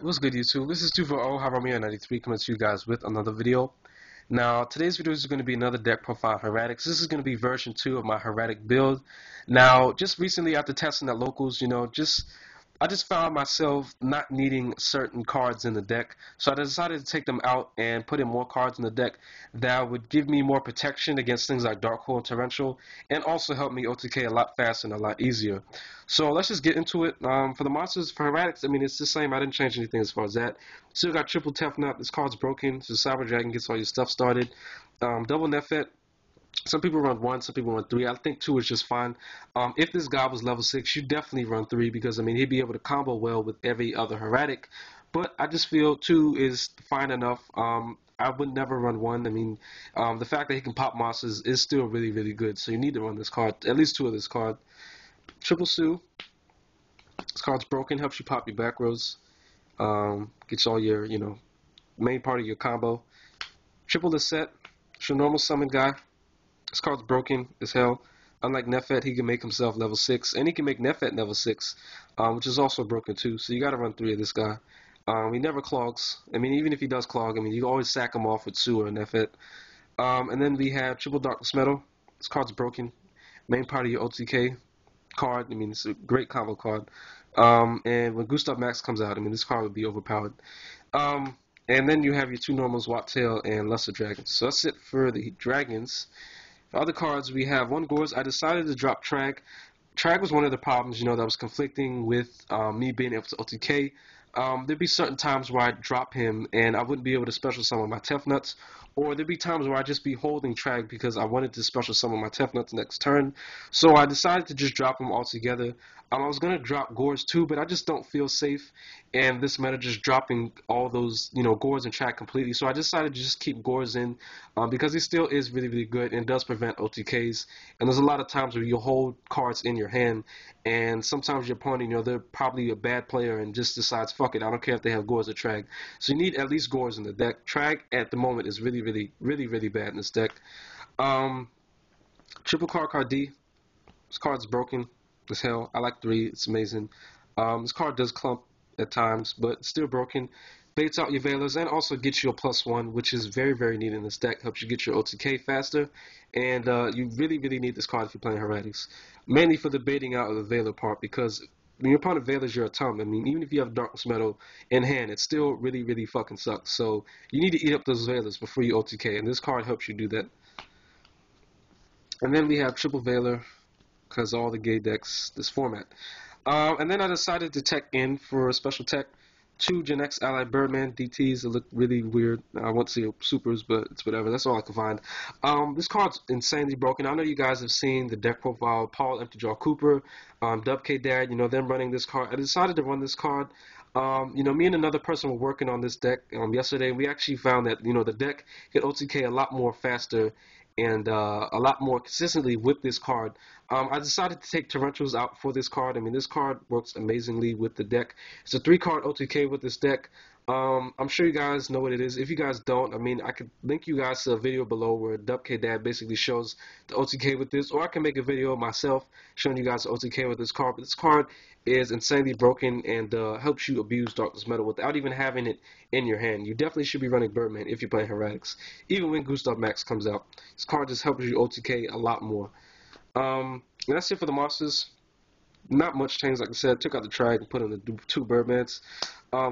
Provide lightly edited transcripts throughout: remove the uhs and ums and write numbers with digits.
What's good, YouTube? This is 240Haromeo93 coming to you guys with another video. Now, today's video is going to be another deck profile Hieratic. This is going to be version 2 of my Hieratic build. Now, just recently after testing at locals, I just found myself not needing certain cards in the deck, so I decided to take them out and put in more cards in the deck that would give me more protection against things like Dark Hole and Torrential, and also help me OTK a lot faster and a lot easier. So let's just get into it. For the monsters, for Hieratics, I mean, it's the same. I didn't change anything as far as that. Still got triple Tefnut. This card's broken, so Cyber Dragon gets all your stuff started. Double Nefet. Some people run 1, some people run 3. I think 2 is just fine. If this guy was level 6, you definitely run 3 because, I mean, he'd be able to combo well with every other Hieratic. But I just feel 2 is fine enough. I would never run 1. I mean, the fact that he can pop monsters is still really, really good. So you need to run this card, at least 2 of this card. Triple Sue. This card's broken, helps you pop your back rows. Gets all your, main part of your combo. Triple Lisette. It's your normal summon guy. This card's broken as hell. Unlike Nefet, he can make himself level 6, and he can make Nefet level 6, which is also broken too. So you got to run 3 of this guy. He never clogs. I mean, even if he does clog, I mean, you always sack him off with Sue or Nefet. And then we have Triple Darkness Metal. This card's broken. Main part of your OTK card. I mean, it's a great combo card. And when Gustav Max comes out, I mean, this card would be overpowered. And then you have your 2 normals, Wattail and Lesser Dragons. So that's it for the Dragons. For other cards, we have 1 Gorz. I decided to drop Trag. Trag was one of the problems, that was conflicting with me being able to OTK. There'd be certain times where I'd drop him and I wouldn't be able to special summon my Tefnuts, or there'd be times where I'd just be holding Trag because I wanted to special summon my Tefnuts next turn. So I decided to just drop him altogether. I was going to drop Gorz too, but I just don't feel safe and this meta just dropping all those, Gorz and Trag completely. So I decided to just keep Gorz in because he still is really, really good and does prevent OTKs. And there's a lot of times where you hold cards in your hand and sometimes your opponent, they're probably a bad player and just decides, fuck it, I don't care if they have Gorz or Trag. So you need at least Gorz in the deck. Trag at the moment is really, really, really, really bad in this deck. Triple Card D. This card's broken as hell. I like 3. It's amazing. This card does clump at times, but it's still broken. Baits out your Veilers and also gets you a +1, which is very, very needed in this deck. Helps you get your OTK faster, and you really, really need this card if you're playing Hieratics. Mainly for the baiting out of the Veiler part, because when your opponent Veilers your Atom, I mean, even if you have Darkness Metal in hand, it still really, really fucking sucks. So you need to eat up those Veilers before you OTK, and this card helps you do that. And then we have Triple Veiler, because all the gay decks, this format. And then I decided to tech in for a special tech. 2 Gen X Allied Birdman DTs that look really weird. I won't say supers, but it's whatever. That's all I can find. This card's insanely broken. I know you guys have seen the deck profile. Paul Empty Jaw Cooper, Dub K Dad, them running this card. I decided to run this card. Me and another person were working on this deck yesterday, and we actually found that, the deck could OTK a lot more faster and a lot more consistently with this card. I decided to take Torrentials out for this card. I mean, this card works amazingly with the deck. It's a 3-card OTK with this deck. I'm sure you guys know what it is. If you guys don't, I mean, I could link you guys to a video below where DubKDad basically shows the OTK with this, or I can make a video myself showing you guys the OTK with this card. But this card is insanely broken and helps you abuse Darkness Metal without even having it in your hand. You definitely should be running Birdman if you're playing Hieratics, even when Gustav Max comes out. This card just helps you OTK a lot more. And that's it for the monsters. Not much change, like I said. Took out the Trag and put in the 2 Birdmans.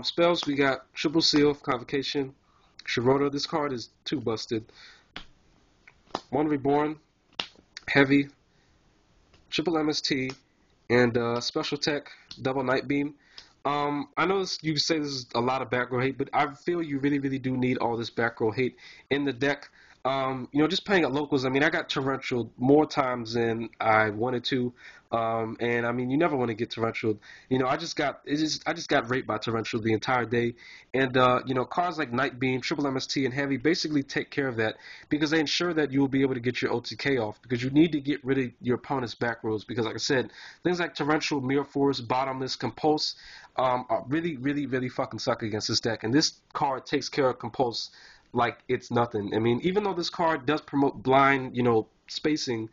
Spells, we got Triple Seal, Convocation, Shirota. This card is too busted. 1 Reborn, Heavy, Triple MST, and Special Tech, Double Night Beam. I know you say this is a lot of back row hate, but I feel you really, really do need all this back row hate in the deck. Just playing at locals, I mean, I got Torrential more times than I wanted to, and I mean, you never want to get Torrential. I just got raped by Torrential the entire day, and cards like Night Beam, Triple MST, and Heavy basically take care of that because they ensure that you will be able to get your OTK off because you need to get rid of your opponent's back rows because, like I said, things like Torrential, Mirror Force, Bottomless, Compulse are really, really, really fucking suck against this deck, and this card takes care of Compulse like it's nothing. I mean, even though this card does promote blind, spacing,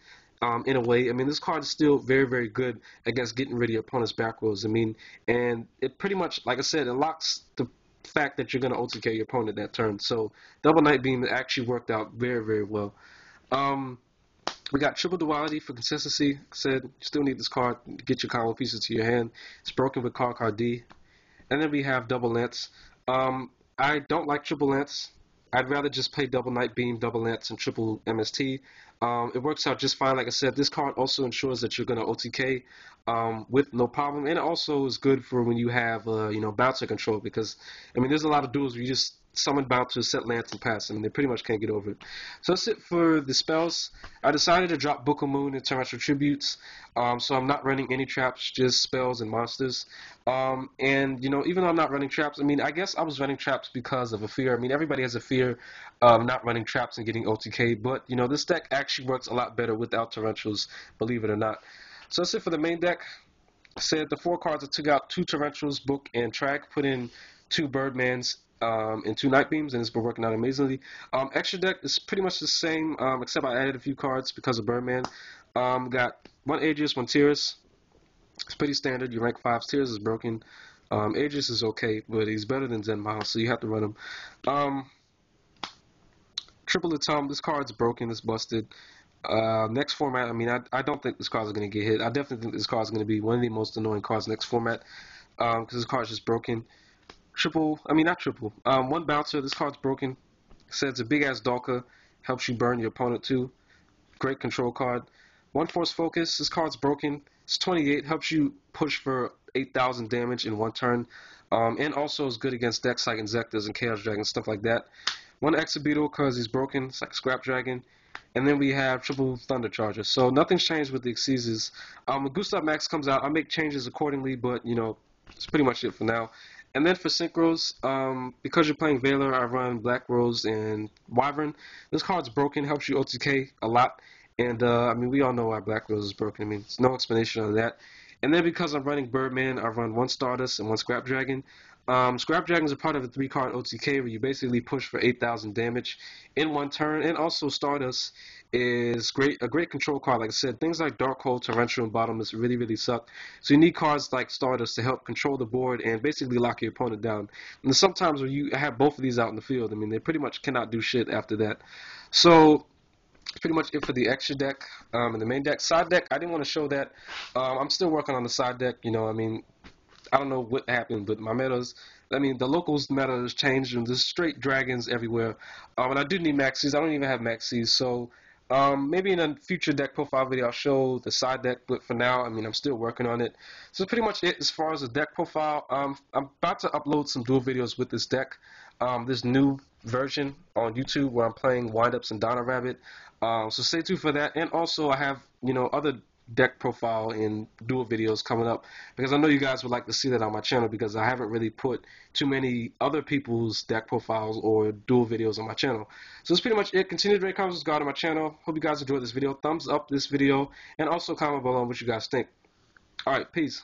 in a way. I mean, this card is still very, very good against getting rid of your opponent's back rows. I mean, and it pretty much, like I said, it locks the fact that you're going to OTK your opponent that turn. So Double Night Beam actually worked out very, very well. We got Triple Duality for consistency. Like I said, you still need this card to get your combo pieces to your hand. It's broken with card D. And then we have Double Lance. I don't like Triple Lance. I'd rather just play Double Night Beam, Double Lance, and Triple MST. It works out just fine. Like I said, this card also ensures that you're going to OTK with no problem, and it also is good for when you have bouncer control, because I mean there's a lot of duels where you just summon bouncer, set lance, and pass. I mean they pretty much can't get over it. So that's it for the spells. I decided to drop Book of Moon and Torrential Tributes, so I'm not running any traps, just spells and monsters. And even though I'm not running traps, I mean I guess I was running traps because of a fear. I mean everybody has a fear of not running traps and getting OTK, but this deck actually works a lot better without torrentials, believe it or not. So that's it for the main deck. I said the 4 cards I took out 2 torrentials, book, and track, put in 2 Birdmans and 2 Night Beams, and it's been working out amazingly. Extra deck is pretty much the same, except I added a few cards because of Birdman. Got 1 Aegis, 1 Tears. It's pretty standard. Your rank 5 Tears is broken. Aegis is okay, but he's better than Zen Miles, so you have to run him. Triple Atom, this card's broken, it's busted. Next format, I mean, I don't think this card's going to get hit. I definitely think this card's going to be one of the most annoying cards next format, because this card's just broken. Not triple. 1 Bouncer, this card's broken. It says a big-ass Dalka, helps you burn your opponent too. Great control card. 1 Force Focus, this card's broken. It's 28, helps you push for 8,000 damage in 1 turn. And also is good against decks like Inzektas and Chaos Dragons, stuff like that. 1 Exobeetle, because he's broken. It's like a Scrap Dragon. And then we have Triple Thunder Charger. So nothing's changed with the Xyzes. When Gustav Max comes out, I'll make changes accordingly, but, it's pretty much it for now. And then for Synchros, because you're playing Valor, I run Black Rose and Wyvern. This card's broken, helps you OTK a lot. And, we all know why Black Rose is broken. I mean, there's no explanation on that. And then because I'm running Birdman, I run 1 Stardust and 1 Scrap Dragon. Scrap Dragons are part of a 3-card OTK where you basically push for 8,000 damage in 1 turn, and also Stardust is a great control card. Like I said, things like Darkhold, Torrential, and Bottomless really, really suck. So you need cards like Stardust to help control the board and basically lock your opponent down. And sometimes when you have both of these out in the field, I mean, they pretty much cannot do shit after that. So pretty much it for the extra deck and the main deck. Side deck, I didn't want to show that. I'm still working on the side deck. I don't know what happened, but my metas, the locals meta has changed, and there's straight dragons everywhere. And I do need maxis. I don't even have maxis, so maybe in a future deck profile video I'll show the side deck, but for now, I'm still working on it. So that's pretty much it as far as the deck profile. I'm about to upload some duel videos with this deck, this new version on YouTube where I'm playing Windups and Donna Rabbit. So stay tuned for that, and also I have, other deck profile and duel videos coming up, because I know you guys would like to see that on my channel, because I haven't really put too many other people's deck profiles or duel videos on my channel. So that's pretty much it. Continue to rate, comments, subscribe on my channel. Hope you guys enjoyed this video. Thumbs up this video, and also comment below on what you guys think. Alright, peace.